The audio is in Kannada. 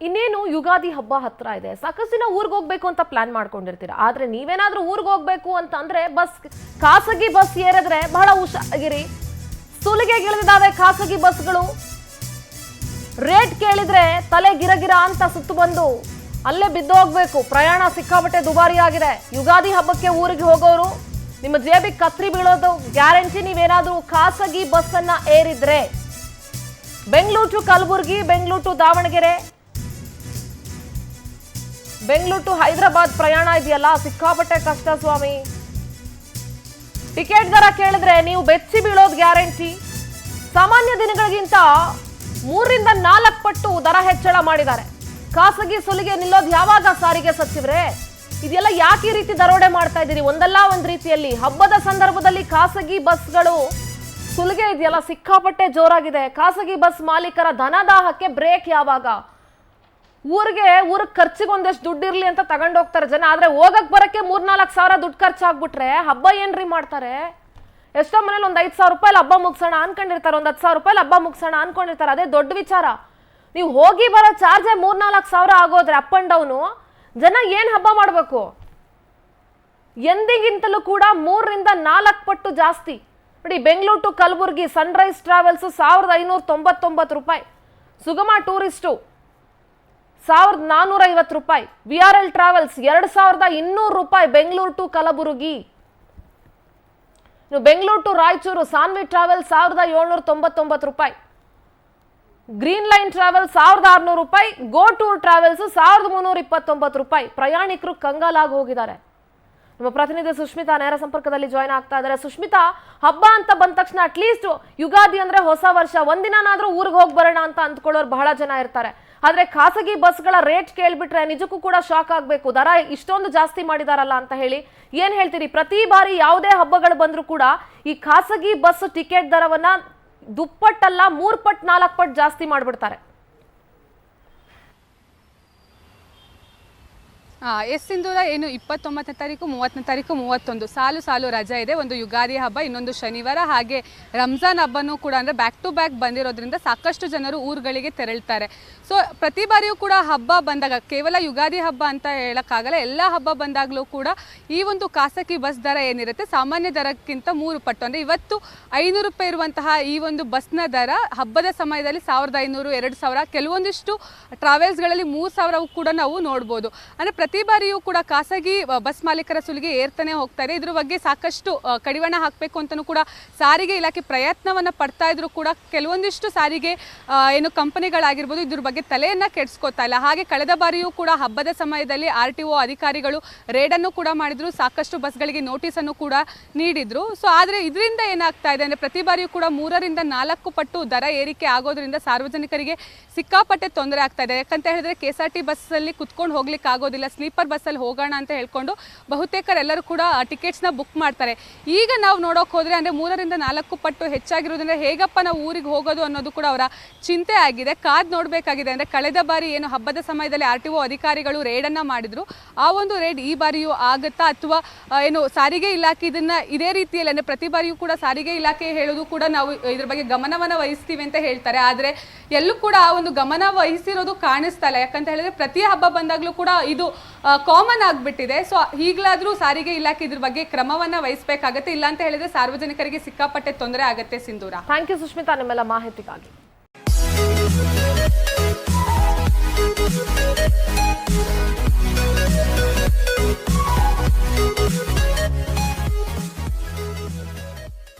ಇನ್ನೇನು ಯುಗಾದಿ ಹಬ್ಬ ಹತ್ರ ಇದೆ. ಸಾಕಷ್ಟು ದಿನ ಊರಿಗೆ ಹೋಗ್ಬೇಕು ಅಂತ ಪ್ಲಾನ್ ಮಾಡ್ಕೊಂಡಿರ್ತೀರಾ. ಆದ್ರೆ ನೀವೇನಾದ್ರೂ ಊರಿಗೆ ಹೋಗ್ಬೇಕು ಅಂತ ಅಂದ್ರೆ ಖಾಸಗಿ ಬಸ್ ಏರಿದ್ರೆ ಬಹಳ ಹುಷಾರಾಗಿರಿ. ಸುಲಿಗೆಗಿಳಿದಿದ್ದಾವೆ ಖಾಸಗಿ ಬಸ್ಗಳು. ರೇಟ್ ಕೇಳಿದ್ರೆ ತಲೆ ಗಿರಗಿರ ಅಂತ ಸುತ್ತು ಬಂದು ಅಲ್ಲೇ ಬಿದ್ದು ಹೋಗ್ಬೇಕು. ಪ್ರಯಾಣ ಸಿಕ್ಕಾಪಟ್ಟೆ ದುಬಾರಿ ಆಗಿದೆ. ಯುಗಾದಿ ಹಬ್ಬಕ್ಕೆ ಊರಿಗೆ ಹೋಗೋರು ನಿಮ್ಮ ಜೇಬಿಗೆ ಕತ್ರಿ ಬೀಳೋದು ಗ್ಯಾರಂಟಿ. ನೀವೇನಾದ್ರೂ ಖಾಸಗಿ ಬಸ್ ಅನ್ನ ಏರಿದ್ರೆ Bengaluru to Kalaburagi, Bengaluru to Davanagere, Bengaluru to Hyderabad ಪ್ರಯಾಣ ಇದೆಯಲ್ಲ, ಸಿಕ್ಕಾಪಟ್ಟೆ ಕಷ್ಟ ಸ್ವಾಮಿ. ಟಿಕೆಟ್ ದರ ಕೇಳಿದ್ರೆ ನೀವು ಬೆಚ್ಚಿ ಬೀಳೋದು ಗ್ಯಾರಂಟಿ. ಸಾಮಾನ್ಯ ದಿನಗಳಿಗಿಂತ 3ರಿಂದ 4 ಪಟ್ಟು ದರ ಹೆಚ್ಚಳ ಮಾಡಿದ್ದಾರೆ. ಖಾಸಗಿ ಸುಲಿಗೆ ನಿಲ್ಲೋದು ಯಾವಾಗ ಸಾರಿಗೆ ಸಚಿವರೇ? ಇದೆಲ್ಲ ಯಾಕೆ ಈ ರೀತಿ ದರೋಡೆ ಮಾಡ್ತಾ ಇದ್ದೀರಿ? ಒಂದಲ್ಲ ಒಂದ್ ರೀತಿಯಲ್ಲಿ ಹಬ್ಬದ ಸಂದರ್ಭದಲ್ಲಿ ಖಾಸಗಿ ಬಸ್ಗಳು ಸುಲಿಗೆ ಇದೆಯಲ್ಲ ಸಿಕ್ಕಾಪಟ್ಟೆ ಜೋರಾಗಿದೆ. ಖಾಸಗಿ ಬಸ್ ಮಾಲೀಕರ ಧನದಾಹಕ್ಕೆ ಬ್ರೇಕ್ ಯಾವಾಗ? ಊರಿಗೆ ಖರ್ಚಿಗೆ ಒಂದಷ್ಟು ದುಡ್ಡು ಇರ್ಲಿ ಅಂತ ತಗೊಂಡೋಗ್ತಾರೆ ಜನ. ಆದ್ರೆ ಹೋಗಕ್ ಬರಕ್ಕೆ 3-4 ಸಾವಿರ ದುಡ್ಡು ಖರ್ಚಾಗ್ಬಿಟ್ರೆ ಹಬ್ಬ ಏನ್ರಿ ಮಾಡ್ತಾರೆ? ಎಷ್ಟೋ ಮನೇಲಿ ಒಂದ್ 5,000 ರೂಪಾಯಿ ಹಬ್ಬ ಮುಗಿಸೋಣ ಅನ್ಕೊಂಡಿರ್ತಾರೆ, ಒಂದ್ 10,000 ರೂಪಾಯಿ ಹಬ್ಬ ಮುಗಿಸೋಣ ಅನ್ಕೊಂಡಿರ್ತಾರೆ. ಅದೇ ದೊಡ್ಡ ವಿಚಾರ. ನೀವು ಹೋಗಿ ಬರೋ ಚಾರ್ಜೆ 3-4 ಸಾವಿರ ಆಗೋದ್ರೆ ಅಪ್ ಅಂಡ್ ಡೌನು, ಜನ ಏನ್ ಹಬ್ಬ ಮಾಡ್ಬೇಕು? ಎಂದಿಗಿಂತಲೂ ಕೂಡ 3ರಿಂದ 4 ಪಟ್ಟು ಜಾಸ್ತಿ. ನೋಡಿ, Bengaluru to Kalaburagi Sunrise Travels 1,599 ರೂಪಾಯಿ, ಸುಗಮ ಟೂರಿಸ್ಟು 1,450 ರೂಪಾಯಿ, VRL ಟ್ರಾವೆಲ್ಸ್ 2,200 ರೂಪಾಯಿ Bengaluru to Kalaburagi. Bengaluru to Raichur Sanvi Travels 1,799 ರೂಪಾಯಿ, ಗ್ರೀನ್ ಲೈನ್ ಟ್ರಾವೆಲ್ 1,600 ರೂಪಾಯಿ, ಗೋ ಟೂರ್ ಟ್ರಾವೆಲ್ಸ್ 1,329 ರೂಪಾಯಿ. ಪ್ರಯಾಣಿಕರು ಕಂಗಾಲಾಗಿ ಹೋಗಿದ್ದಾರೆ. ನಮ್ಮ ಪ್ರತಿನಿಧಿ ಸುಷ್ಮಿತಾ ನೇರ ಸಂಪರ್ಕದಲ್ಲಿ ಜಾಯ್ನ್ ಆಗ್ತಾ ಇದ್ದಾರೆ. ಸುಷ್ಮಿತಾ, ಹಬ್ಬ ಅಂತ ಬಂದ ತಕ್ಷಣ ಅಟ್ಲೀಸ್ಟ್ ಯುಗಾದಿ ಅಂದ್ರೆ ಹೊಸ ವರ್ಷ, ಒಂದಿನಾದ್ರೂ ಊರಿಗೆ ಹೋಗಿ ಬರೋಣ ಅಂತ ಅಂದ್ಕೊಳ್ಳೋರು ಬಹಳ ಜನ ಇರ್ತಾರೆ. ಆದ್ರೆ ಖಾಸಗಿ ಬಸ್ಗಳ ರೇಟ್ ಕೇಳ್ಬಿಟ್ರೆ ನಿಜಕ್ಕೂ ಕೂಡ ಶಾಕ್ ಆಗ್ಬೇಕು. ದರ ಇಷ್ಟೊಂದು ಜಾಸ್ತಿ ಮಾಡಿದಾರಲ್ಲ ಅಂತ ಹೇಳಿ ಏನ್ ಹೇಳ್ತೀರಿ? ಪ್ರತಿ ಬಾರಿ ಯಾವುದೇ ಹಬ್ಬಗಳು ಬಂದ್ರೂ ಕೂಡ ಈ ಖಾಸಗಿ ಬಸ್ ಟಿಕೆಟ್ ದರವನ್ನ ದುಪ್ಪಟ್ಟಲ್ಲ 3 ಪಟ್ಟು 4 ಪಟ್ಟು ಜಾಸ್ತಿ ಮಾಡ್ಬಿಡ್ತಾರೆ. ಎಸ್ ಸಿಂಧೂರ, ಏನು 29ನೇ ತಾರೀಕು, 30ನೇ ತಾರೀಕು, 31 ಸಾಲು ರಜೆ ಇದೆ. ಒಂದು ಯುಗಾದಿ ಹಬ್ಬ, ಇನ್ನೊಂದು ಶನಿವಾರ, ಹಾಗೆ ರಂಜಾನ್ ಹಬ್ಬನೂ ಕೂಡ ಅಂದರೆ ಬ್ಯಾಕ್ ಟು ಬ್ಯಾಕ್ ಬಂದಿರೋದ್ರಿಂದ ಸಾಕಷ್ಟು ಜನರು ಊರುಗಳಿಗೆ ತೆರಳ್ತಾರೆ. ಸೊ ಪ್ರತಿ ಬಾರಿಯೂ ಕೂಡ ಹಬ್ಬ ಬಂದಾಗ, ಕೇವಲ ಯುಗಾದಿ ಹಬ್ಬ ಅಂತ ಹೇಳೋಕ್ಕಾಗಲ್ಲ, ಎಲ್ಲ ಹಬ್ಬ ಬಂದಾಗಲೂ ಕೂಡ ಈ ಒಂದು ಖಾಸಗಿ ಬಸ್ ದರ ಏನಿರುತ್ತೆ ಸಾಮಾನ್ಯ ದರಕ್ಕಿಂತ 3 ಪಟ್ಟು, ಅಂದರೆ ಇವತ್ತು 500 ರೂಪಾಯಿ ಇರುವಂತಹ ಈ ಒಂದು ಬಸ್ನ ದರ ಹಬ್ಬದ ಸಮಯದಲ್ಲಿ 1,500, 2,000, ಕೆಲವೊಂದಿಷ್ಟು ಟ್ರಾವೆಲ್ಸ್ಗಳಲ್ಲಿ 3,000 ಕೂಡ ನಾವು ನೋಡ್ಬೋದು. ಅಂದರೆ ಪ್ರತಿ ಬಾರಿಯೂ ಕೂಡ ಖಾಸಗಿ ಬಸ್ ಮಾಲೀಕರ ಸುಲಿಗೆ ಏರ್ತಾನೆ ಹೋಗ್ತಾ ಇದೆ. ಇದ್ರ ಬಗ್ಗೆ ಸಾಕಷ್ಟು ಕಡಿವಾಣ ಹಾಕಬೇಕು ಅಂತಲೂ ಕೂಡ ಸಾರಿಗೆ ಇಲಾಖೆ ಪ್ರಯತ್ನವನ್ನು ಪಡ್ತಾ ಇದ್ರು ಕೂಡ ಕೆಲವೊಂದಿಷ್ಟು ಸಾರಿಗೆ ಏನು ಕಂಪನಿಗಳಾಗಿರ್ಬೋದು ಇದ್ರ ಬಗ್ಗೆ ತಲೆಯನ್ನು ಕೆಡಿಸ್ಕೋತಾ ಇಲ್ಲ. ಹಾಗೆ ಕಳೆದ ಬಾರಿಯೂ ಕೂಡ ಹಬ್ಬದ ಸಮಯದಲ್ಲಿ RTO ಅಧಿಕಾರಿಗಳು ರೇಡನ್ನು ಕೂಡ ಮಾಡಿದ್ರು, ಸಾಕಷ್ಟು ಬಸ್ಗಳಿಗೆ ನೋಟಿಸನ್ನು ಕೂಡ ನೀಡಿದ್ರು. ಸೊ ಆದರೆ ಇದರಿಂದ ಏನಾಗ್ತಾ ಇದೆ ಅಂದರೆ ಪ್ರತಿ ಬಾರಿಯೂ ಕೂಡ 3ರಿಂದ 4 ಪಟ್ಟು ದರ ಏರಿಕೆ ಆಗೋದ್ರಿಂದ ಸಾರ್ವಜನಿಕರಿಗೆ ಸಿಕ್ಕಾಪಟ್ಟೆ ತೊಂದರೆ ಆಗ್ತಾ ಇದೆ. ಯಾಕಂತ ಹೇಳಿದ್ರೆ KSRT ಬಸ್ಸಲ್ಲಿ ಕುತ್ಕೊಂಡು ಹೋಗ್ಲಿಕ್ಕೆ ಆಗೋದಿಲ್ಲ, ಸ್ಲೀಪರ್ ಬಸ್ಸಲ್ಲಿ ಹೋಗೋಣ ಅಂತ ಹೇಳ್ಕೊಂಡು ಬಹುತೇಕರೆಲ್ಲರೂ ಕೂಡ ಟಿಕೆಟ್ಸ್ನ ಬುಕ್ ಮಾಡ್ತಾರೆ. ಈಗ ನಾವು ನೋಡೋಕೆ ಹೋದರೆ ಅಂದರೆ 3ರಿಂದ 4 ಪಟ್ಟು ಹೆಚ್ಚಾಗಿರೋದ್ರಿಂದ ಹೇಗಪ್ಪ ನಾವು ಊರಿಗೆ ಹೋಗೋದು ಅನ್ನೋದು ಕೂಡ ಅವರ ಚಿಂತೆ ಆಗಿದೆ. ಕಾದು ನೋಡಬೇಕಾಗಿದೆ. ಅಂದರೆ ಕಳೆದ ಬಾರಿ ಏನು ಹಬ್ಬದ ಸಮಯದಲ್ಲಿ RTO ಅಧಿಕಾರಿಗಳು ರೇಡನ್ನು ಮಾಡಿದ್ರು, ಆ ಒಂದು ರೇಡ್ ಈ ಬಾರಿಯೂ ಆಗುತ್ತಾ ಅಥವಾ ಏನು ಸಾರಿಗೆ ಇಲಾಖೆ ಇದನ್ನು ಇದೇ ರೀತಿಯಲ್ಲಿ ಅಂದರೆ ಪ್ರತಿ ಬಾರಿಯೂ ಕೂಡ ಸಾರಿಗೆ ಇಲಾಖೆ ಹೇಳೋದು ಕೂಡ ನಾವು ಇದ್ರ ಬಗ್ಗೆ ಗಮನವನ್ನು ವಹಿಸ್ತೀವಿ ಅಂತ ಹೇಳ್ತಾರೆ. ಆದರೆ ಎಲ್ಲೂ ಕೂಡ ಆ ಒಂದು ಗಮನ ವಹಿಸಿರೋದು ಕಾಣಿಸ್ತಾ ಇಲ್ಲ. ಯಾಕಂತ ಹೇಳಿದ್ರೆ ಪ್ರತಿ ಹಬ್ಬ ಬಂದಾಗಲೂ ಕೂಡ ಇದು ಕಾಮನ್ ಆಗಿಬಿಟ್ಟಿದೆ. ಸೊ ಈಗಲಾದರೂ ಸಾರಿಗೆ ಇಲಾಖೆ ಇದ್ರ ಬಗ್ಗೆ ಕ್ರಮವನ್ನು ವಹಿಸಬೇಕಾಗತ್ತೆ. ಇಲ್ಲ ಅಂತ ಹೇಳಿದ್ರೆ ಸಾರ್ವಜನಿಕರಿಗೆ ಸಿಕ್ಕಾಪಟ್ಟೆ ತೊಂದರೆ ಆಗುತ್ತೆ. ಸಿಂಧೂರ, ಥ್ಯಾಂಕ್ ಯು ಸುಷ್ಮಿತಾ ನಿಮ್ಮೆಲ್ಲ ಮಾಹಿತಿಗಾಗಿ.